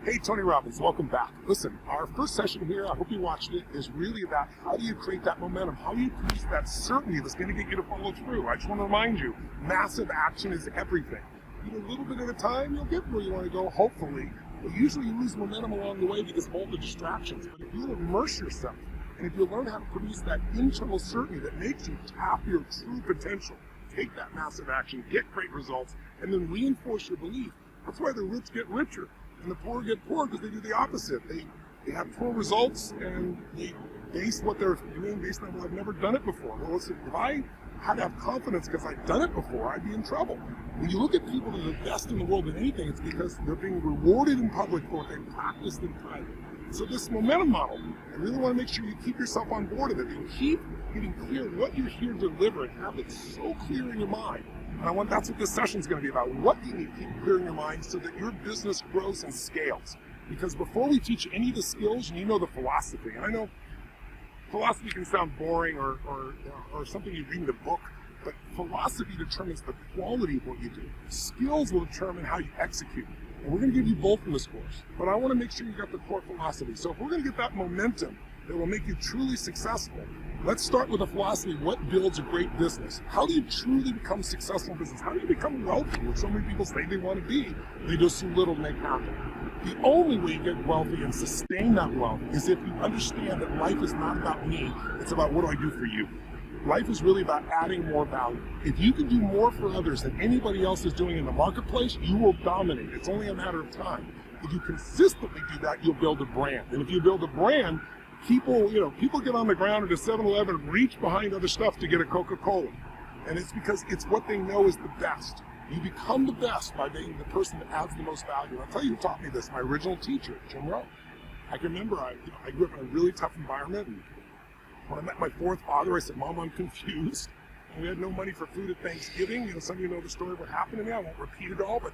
Hey, Tony Robbins, welcome back. Listen, our first session here, I hope you watched it, is really about how do you create that momentum? How do you produce that certainty that's going to get you to follow through? I just want to remind you, massive action is everything. You do a little bit at a time, you'll get where you want to go, hopefully. But usually you lose momentum along the way because of all the distractions. But if you immerse yourself, and if you learn how to produce that internal certainty that makes you tap your true potential, take that massive action, get great results, and then reinforce your belief. That's why the rich get richer and the poor get poor, because they do the opposite. They have poor results and they base what they're doing based on, well, I've never done it before. Well, listen, if I had to have confidence because I've done it before, I'd be in trouble. When you look at people that are the best in the world in anything, it's because they're being rewarded in public for what they practiced in private. So this momentum model, I really want to make sure you keep yourself on board of it and keep getting clear what you're here to deliver and have it so clear in your mind. And that's what this session is going to be about. What do you need to keep clear in your mind so that your business grows and scales? Because before we teach any of the skills, you need to know the philosophy. And I know philosophy can sound boring or something you read in a book, but philosophy determines the quality of what you do. Skills will determine how you execute. And we're going to give you both in this course. But I want to make sure you got the core philosophy. So if we're going to get that momentum that will make you truly successful, let's start with a philosophy. What builds a great business? How do you truly become successful in business? How do you become wealthy? Which so many people say they want to be. They do so little to make happen. The only way you get wealthy and sustain that wealth is if you understand that life is not about me. It's about what do I do for you. Life is really about adding more value. If you can do more for others than anybody else is doing in the marketplace, you will dominate. It's only a matter of time. If you consistently do that, you'll build a brand. And if you build a brand, people get on the ground at a 7-Eleven and reach behind other stuff to get a Coca-Cola. And it's because it's what they know is the best. You become the best by being the person that adds the most value. And I'll tell you who taught me this, my original teacher, Jim Rohn. I can remember I grew up in a really tough environment. And when I met my fourth father, I said, Mom, I'm confused. And we had no money for food at Thanksgiving. Some of you know the story of what happened to me. I won't repeat it all, but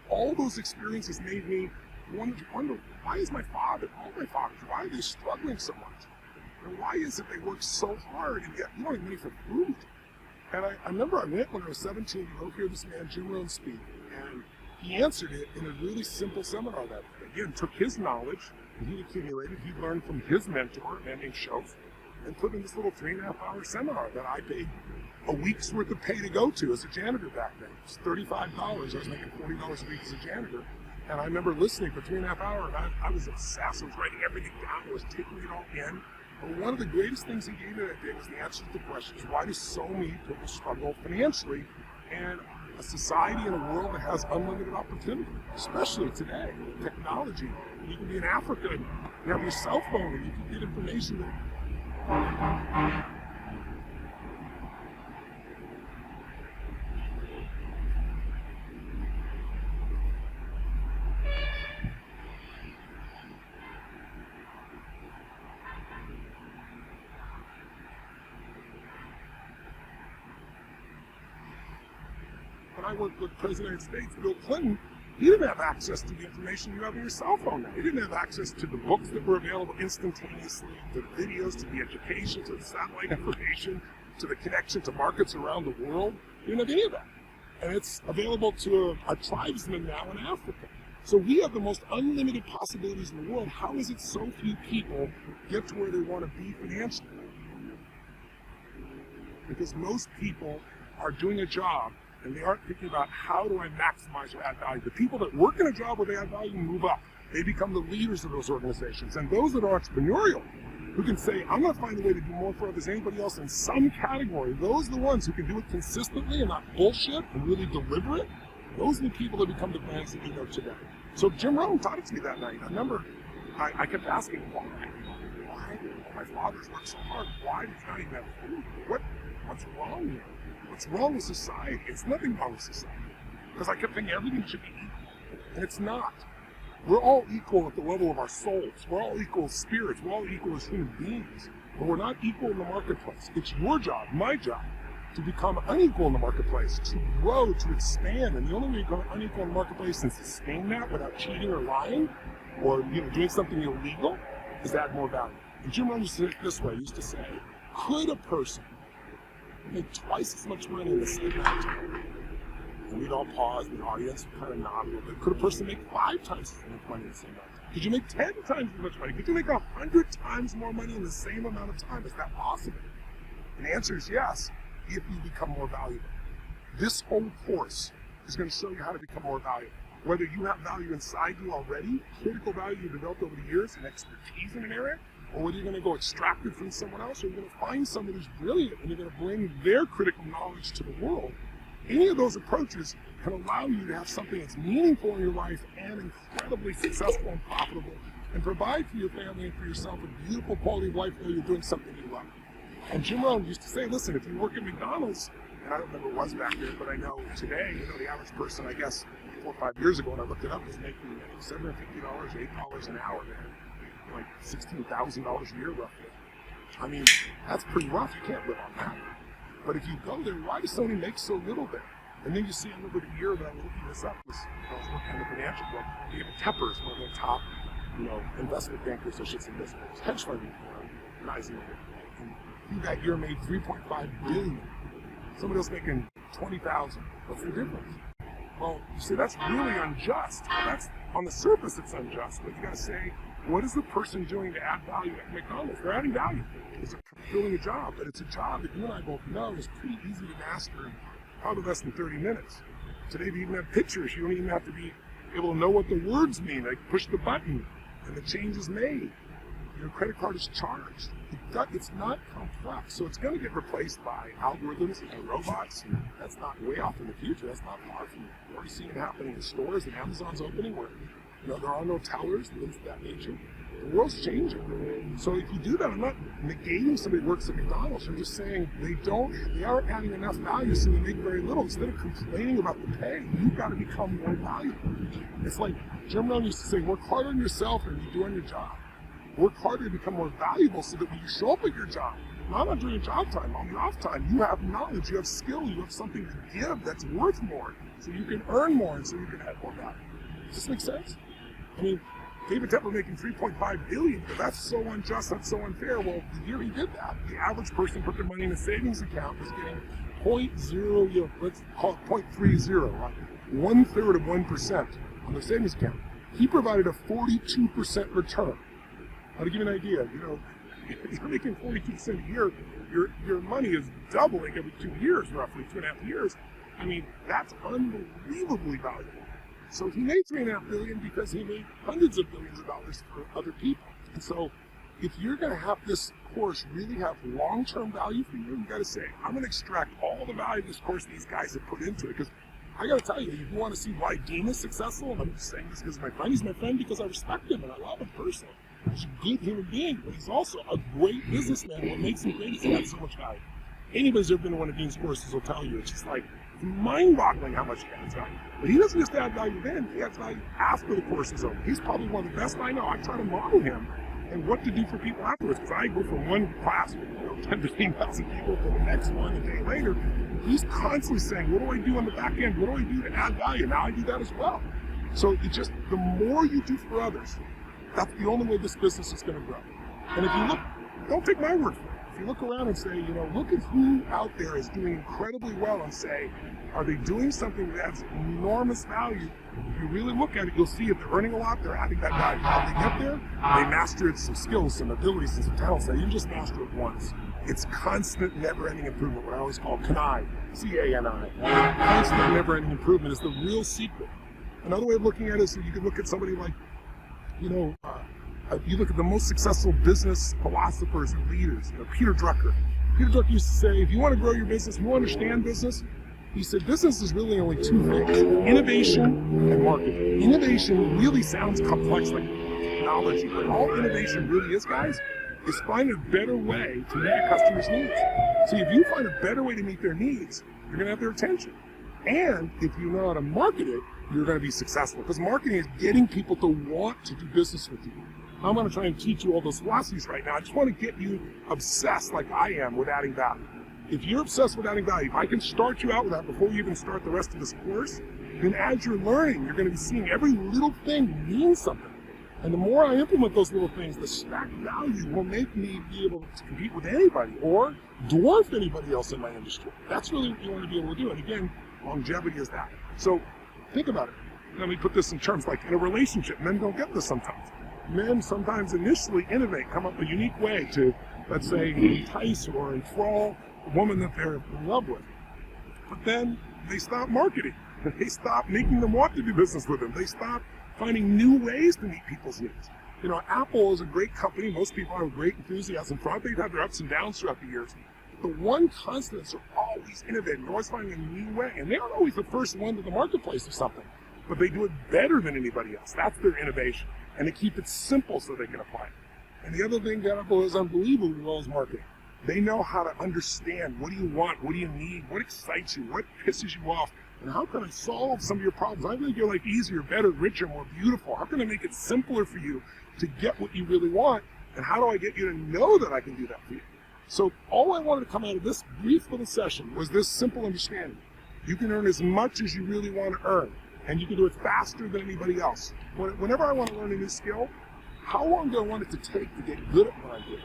all those experiences made me wonder, why is my father, all my fathers, why are they struggling so much? And why is it they work so hard and yet you don't have money for food? And I remember I went when I was 17 to go hear this man, Jim Rohn, speak. And he answered it in a really simple seminar that, again, took his knowledge that he'd accumulated, he'd learned from his mentor, a man named Shoaff, and put in this little 3.5-hour seminar that I paid a week's worth of pay to go to as a janitor back then. It was $35. I was making $40 a week as a janitor. And I remember listening for 3.5 hours, and I was obsessed. I was writing everything down. I was taking it all in. But one of the greatest things he gave me that day was the answer to the question is, why do so many people struggle financially in a society and a world that has unlimited opportunity, especially today with technology? You can be in Africa and you have your cell phone and you can get information that when I worked with the President of the United States, Bill Clinton, he didn't have access to the information you have on your cell phone now. He didn't have access to the books that were available instantaneously, to the videos, to the education, to the satellite information, to the connection to markets around the world. He didn't have any of that. And it's available to a tribesman now in Africa. So we have the most unlimited possibilities in the world. How is it so few people get to where they want to be financially? Because most people are doing a job and they aren't thinking about how do I maximize or add value. The people that work in a job where they add value move up. They become the leaders of those organizations. And those that are entrepreneurial, who can say, I'm going to find a way to do more for others than anybody else in some category, those are the ones who can do it consistently and not bullshit and really deliver it. Those are the people that become the brands that you know today. So Jim Rohn taught it to me that night. I remember I kept asking, why? My father's worked so hard. Why did he not even have food? What's wrong here? What's wrong with society? It's nothing wrong with society. Because I kept thinking everything should be equal. And it's not. We're all equal at the level of our souls. We're all equal as spirits. We're all equal as human beings. But we're not equal in the marketplace. It's your job, my job, to become unequal in the marketplace, to grow, to expand. And the only way you become unequal in the marketplace and sustain that without cheating or lying or doing something illegal is to add more value. And Jim Rohn used to say it this way. He used to say, could a person make twice as much money in the same amount of time And we'd all pause, the audience would kind of nod a little bit. Could a person make 5 times as much money in the same amount of time? Could you make 10 times as much money? Could you make 100 times more money in the same amount of time? Is that possible? And the answer is yes, if you become more valuable. This whole course is going to show you how to become more valuable. Whether you have value inside you already, critical value you developed over the years and expertise in an area, or whether you're going to go extract it from someone else, or you're going to find someone who's brilliant and you're going to bring their critical knowledge to the world. Any of those approaches can allow you to have something that's meaningful in your life and incredibly successful and profitable, and provide for your family and for yourself a beautiful quality of life while you're doing something you love. And Jim Rohn used to say, listen, if you work at McDonald's, and I don't remember what it was back then, but I know today, the average person, I guess, 4 or 5 years ago when I looked it up, was making $750 or $8 an hour, man. Like $16,000 a year roughly. I mean, that's pretty rough. You can't live on that. But if you go there, why does Sony make so little there? And then you see over the year that I was looking this up, I was working on the financial book, David Tepper is one of the top, investment bankers, I should say, hedge fund guys in the world. And he that year made $3.5 billion. Somebody else making $20,000. What's the difference? Well, you say that's really unjust. That's on the surface, it's unjust, but you got to say, what is the person doing to add value at McDonald's? They're adding value. It's fulfilling a job, but it's a job that you and I both know is pretty easy to master in probably less than 30 minutes. Today, if you even have pictures, you don't even have to be able to know what the words mean. Like push the button, and the change is made. Your credit card is charged. It's not complex, so it's going to get replaced by algorithms and robots. And that's not way off in the future. That's not far from you. We're already seeing it happening in stores, and Amazon's opening where there are no tellers, things of that nature. The world's changing. So if you do that, I'm not negating somebody who works at McDonald's. I'm just saying they aren't adding enough value, so they make very little. Instead of complaining about the pay, you've got to become more valuable. It's like Jim Rohn used to say, work hard on yourself and you do on your job. Work harder to become more valuable so that when you show up at your job, not on during your job time, on the off time, you have knowledge, you have skill, you have something to give that's worth more, so you can earn more and so you can add more value. Does this make sense? I mean, David Tepper making $3.5 billion, but that's so unjust, that's so unfair. Well, the year he did that, the average person put their money in a savings account was getting 0.0, let's call it 0.30, like 1/3 of 1% on their savings account. He provided a 42% return. Now, to give you an idea, you're making 42% a year, your money is doubling every 2 years, roughly 2.5 years. I mean, that's unbelievably valuable. So he made $3.5 billion because he made hundreds of billions of dollars for other people. And so if you're going to have this course really have long-term value for you, you got to say, I'm going to extract all the value of this course these guys have put into it. Because I got to tell you, if you want to see why Dean is successful, and I'm just saying this because my friend, he's my friend because I respect him and I love him personally. He's a good human being, but he's also a great businessman. What makes him great is he adds so much value. Anybody's ever been to one of Dean's courses will tell you, it's just like mind-boggling how much he adds value. But he doesn't just add value then, he adds value after the course is over. He's probably one of the best I know. I try to model him and what to do for people afterwards, because I go from one class with 10 to 15,000 people to the next one a day later. He's constantly saying, what do I do on the back end? What do I do to add value? Now I do that as well. So it just, the more you do for others, that's the only way this business is going to grow. And if you look, don't take my word for it. If you look around and say, look at who out there is doing incredibly well and say, are they doing something that adds enormous value? If you really look at it, you'll see if they're earning a lot, they're adding that value. How they get there? They mastered some skills, some abilities, and some talents that you just master it once. It's constant, never-ending improvement, what I always call CANI, C-A-N-I. Constant, never-ending improvement is the real secret. Another way of looking at it is you could look at somebody like, you look at the most successful business philosophers and leaders, Peter Drucker. Peter Drucker used to say, if you want to grow your business, if you understand business, he said, business is really only 2 things, innovation and marketing. Innovation really sounds complex, like technology, but all innovation really is, guys, is find a better way to meet your customers' needs. So if you find a better way to meet their needs, you're going to have their attention. And if you know how to market it, you're going to be successful. Because marketing is getting people to want to do business with you. I'm going to try and teach you all those philosophies right now. I just want to get you obsessed like I am with adding value. If you're obsessed with adding value, if I can start you out with that before you even start the rest of this course, then as you're learning, you're going to be seeing every little thing means something. And the more I implement those little things, the stacked value will make me be able to compete with anybody or dwarf anybody else in my industry. That's really what you want to be able to do. And again, Longevity is that. So think about it. Let me put this in terms like in a relationship. Men don't get this sometimes. Men sometimes initially innovate, come up with a unique way to, let's say, entice or enthrall a woman that they're in love with. But then they stop marketing. They stop making them want to do business with them. They stop finding new ways to meet people's needs. You know, Apple is a great company. Most people have great enthusiasm for it. They've had their ups and downs throughout the years. The one constant is they're always innovating. They're always finding a new way. And they aren't always the first one to the marketplace or something, but they do it better than anybody else. That's their innovation. And they keep it simple so they can apply it. And the other thing that Apple is unbelievably well is marketing. They know how to understand what do you want, what do you need, what excites you, what pisses you off, and how can I solve some of your problems? How can I make your life easier, better, richer, more beautiful? How can I make it simpler for you to get what you really want? And how do I get you to know that I can do that for you? So all I wanted to come out of this brief little session was this simple understanding. You can earn as much as you really want to earn, and you can do it faster than anybody else. Whenever I want to learn a new skill, how long do I want it to take to get good at what I do?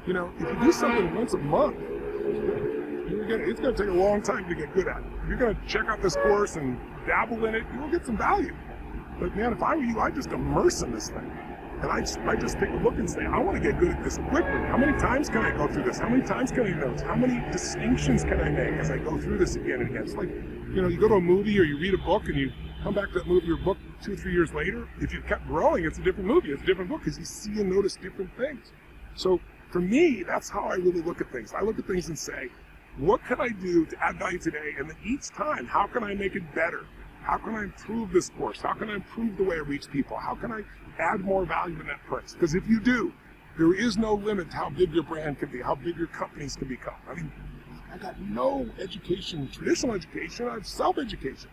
You know, if you do something once a month, it's going to take a long time to get good at it. If you're going to check out this course and dabble in it, you'll get some value. But man, if I were you, I'd just immerse in this thing. And I just take a look and say, I want to get good at this quickly. How many times can I go through this? How many times can I notice? How many distinctions can I make as I go through this again and again? It's like, you know, you go to a movie or you read a book and you come back to that movie or book 2 or 3 years later. If you've kept growing, it's a different movie. It's a different book because you see and notice different things. So for me, that's how I really look at things. I look at things and say, what can I do to add value today? And then each time, how can I make it better? How can I improve this course? How can I improve the way I reach people? How can I add more value in that place? Because if you do, there is no limit to how big your brand can be, how big your companies can become. I mean, I got no education, traditional education, I have self-education.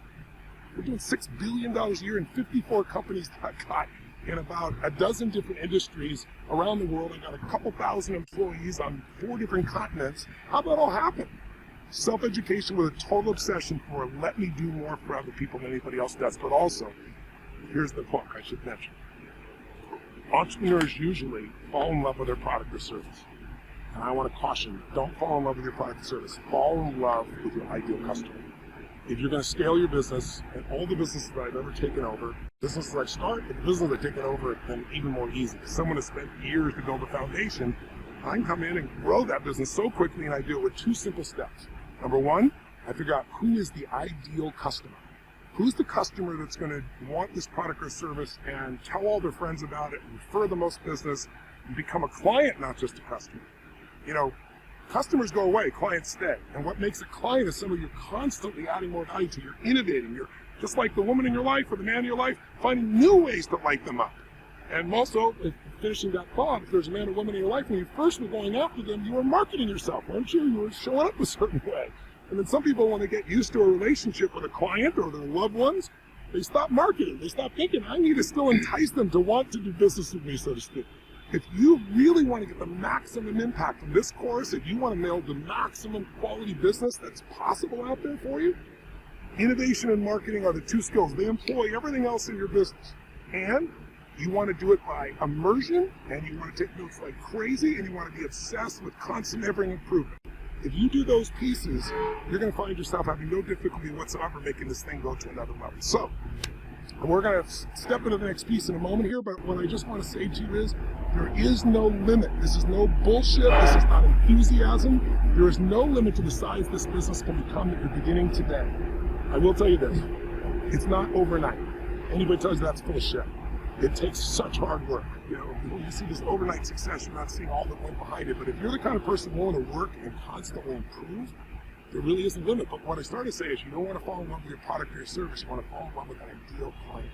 We're doing $6 billion a year in 54 companies that I got in about a dozen different industries around the world. I got a couple thousand employees on 4 different continents. How'd that all happen? Self-education with a total obsession for let me do more for other people than anybody else does. But also, here's the hook I should mention. Entrepreneurs usually fall in love with their product or service. And I want to caution you, don't fall in love with your product or service. Fall in love with your ideal customer. If you're going to scale your business, and all the businesses that I've ever taken over, businesses I start, and the businesses I've taken over have been even more easy. Someone has spent years to build a foundation. I can come in and grow that business so quickly, and I do it with 2 simple steps. Number 1, I figure out who is the ideal customer. Who's the customer that's going to want this product or service and tell all their friends about it, refer the most business, and become a client, not just a customer. You know, customers go away, clients stay. And what makes a client is somebody you're constantly adding more value to. You're innovating. You're just like the woman in your life or the man in your life, finding new ways to light them up. And also, finishing that thought, if there's a man or woman in your life, when you first were going after them, you were marketing yourself, weren't you? You were showing up a certain way. And then some people, when they get used to a relationship with a client or their loved ones, they stop marketing. They stop thinking, I need to still entice them to want to do business with me, so to speak. If you really want to get the maximum impact from this course, if you want to build the maximum quality business that's possible out there for you, innovation and marketing are the 2 skills. They employ everything else in your business. And you want to do it by immersion, and you want to take notes like crazy, and you want to be obsessed with constant ever improvement. If you do those pieces, you're going to find yourself having no difficulty whatsoever making this thing go to another level. So, we're going to step into the next piece in a moment here, but what I just want to say to you is, there is no limit. This is no bullshit. This is not enthusiasm. There is no limit to the size this business can become at the beginning today. I will tell you this. It's not overnight. Anybody tells you that's full of shit. It takes such hard work. You know, when you see this overnight success, you're not seeing all that went behind it. But if you're the kind of person willing to work and constantly improve, there really is a limit. But what I started to say is you don't want to fall in love with your product or your service. You want to fall in love with an ideal client.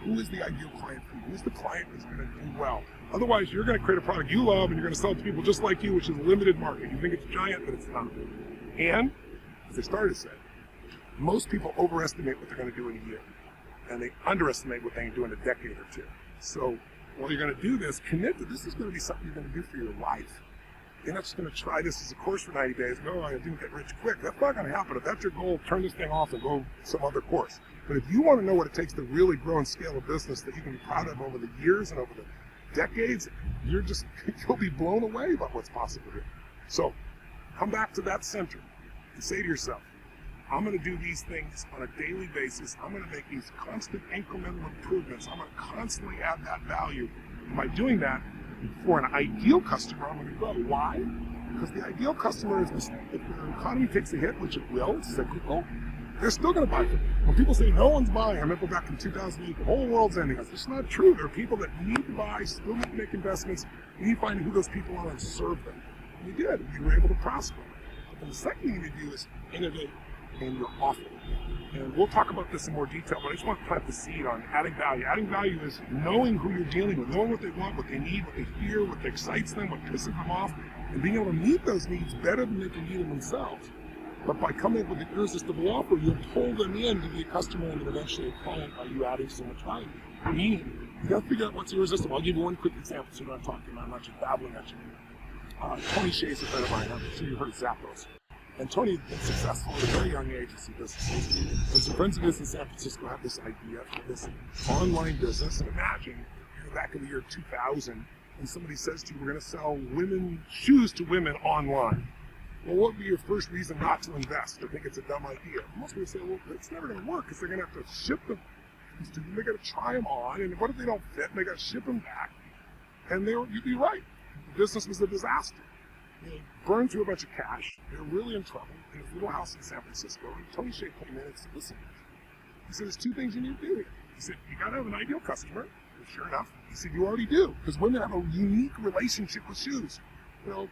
Who is the ideal client for you? Who's the client who's going to do well? Otherwise, you're going to create a product you love and you're going to sell it to people just like you, which is a limited market. You think it's giant, but it's not. And, as I started to say, most people overestimate what they're going to do in a year. And they underestimate what they can do in a decade or 2. So, while you're going to do this, commit that this is going to be something you're going to do for your life. You're not just going to try this as a course for 90 days. No, I didn't get rich quick. That's not going to happen. If that's your goal, turn this thing off and go some other course. But if you want to know what it takes to really grow and scale a business that you can be proud of over the years and over the decades, you'll be blown away by what's possible here. So, come back to that center and say to yourself, I'm going to do these things on a daily basis. I'm going to make these constant incremental improvements. I'm going to constantly add that value. And by doing that, for an ideal customer, I'm going to grow. Why? Because the ideal customer is, if the economy takes a hit, which it will, it's cyclical, they're still going to buy from you. When people say no one's buying, I remember back in 2008, the whole world's ending. That's just not true. There are people that need to buy, still need to make investments. We need to find who those people are and serve them. And we did. We were able to prosper. And the second thing you need to do is innovate in your offer. And we'll talk about this in more detail, but I just want to plant the seed on adding value. Adding value is knowing who you're dealing with, knowing what they want, what they need, what they fear, what excites them, what pisses them off, and being able to meet those needs better than they can meet them themselves. But by coming up with an irresistible offer, you'll pull them in to be a customer and then eventually a client by you adding so much value. Meaning, you got to figure out what's irresistible. I'll give you one quick example so you're not talking about, I'm not just babbling at you. Tony Shea's a friend of mine. I'm sure you heard of Zappos. And Tony had been successful at a very young age with some businesses. And some friends of his in San Francisco had this idea for this online business. And imagine, back in the year 2000, and somebody says to you, we're going to sell shoes to women online. Well, what would be your first reason not to invest or think it's a dumb idea? Most people say, well, it's never going to work because they're going to have to ship them. They're going to try them on, and what if they don't fit, and they got to ship them back? And you'd be right. The business was a disaster. They burned through a bunch of cash. They were really in trouble in his little house in San Francisco. And Tony Shea came in and said, listen, he said, there's two things you need to do here. He said, you got to have an ideal customer. And sure enough, he said, you already do, because women have a unique relationship with shoes.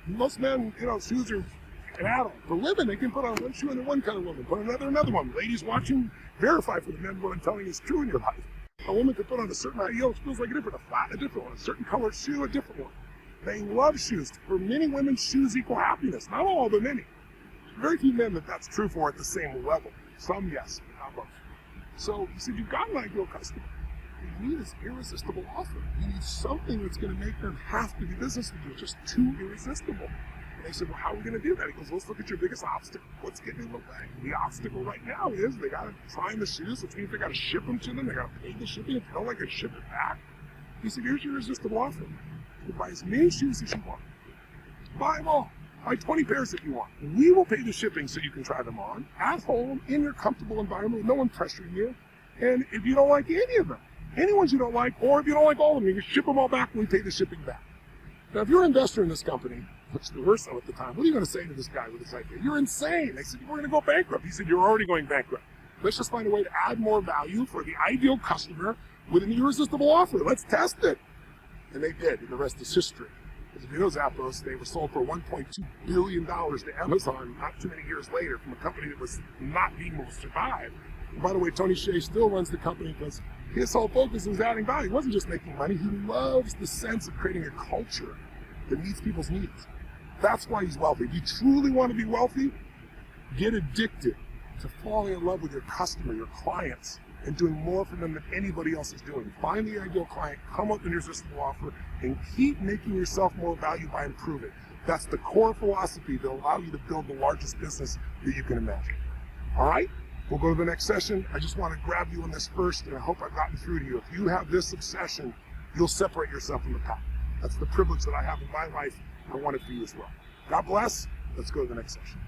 Most men, shoes are an add-on. For women, they can put on one shoe and one kind of woman, put another one. Ladies watching, verify for the men what I'm telling you is true in your life. A woman could put on a certain ideal, it feels like a different, a flat, a different one, a certain color shoe, a different one. They love shoes. For many women, shoes equal happiness. Not all, but many. Very few men that's true for at the same level. Some, yes, but not most. So he said, you've got an ideal customer. What you need is irresistible offer. You need something that's going to make them have to do business with you. It's just too irresistible. And they said, well, how are we going to do that? He goes, let's look at your biggest obstacle. What's getting in the way? The obstacle right now is they got to try the shoes, which means they got to ship them to them. They got to pay the shipping. If they don't like it, ship it back. He said, here's your irresistible offer. You can buy as many shoes as you want. Buy them all. Buy 20 pairs if you want. We will pay the shipping so you can try them on at home in your comfortable environment with no one pressuring you. And if you don't like any of them, any ones you don't like, or if you don't like all of them, you can ship them all back and we pay the shipping back. Now, if you're an investor in this company, which there were some at the time, what are you going to say to this guy with this idea? You're insane. They said, we're going to go bankrupt. He said, you're already going bankrupt. Let's just find a way to add more value for the ideal customer with an irresistible offer. Let's test it. And they did, and the rest is history. Because if you know Zappos, they were sold for $1.2 billion to Amazon not too many years later from a company that was not being able to survive. And by the way, Tony Shea still runs the company because his whole focus was adding value. He wasn't just making money. He loves the sense of creating a culture that meets people's needs. That's why he's wealthy. If you truly want to be wealthy, get addicted to falling in love with your customer, your clients, and doing more for them than anybody else is doing. Find the ideal client, come up with an irresistible offer, and keep making yourself more valuable by improving. That's the core philosophy that will allow you to build the largest business that you can imagine. All right? We'll go to the next session. I just want to grab you on this first, and I hope I've gotten through to you. If you have this obsession, you'll separate yourself from the pack. That's the privilege that I have in my life. I want it for you as well. God bless. Let's go to the next session.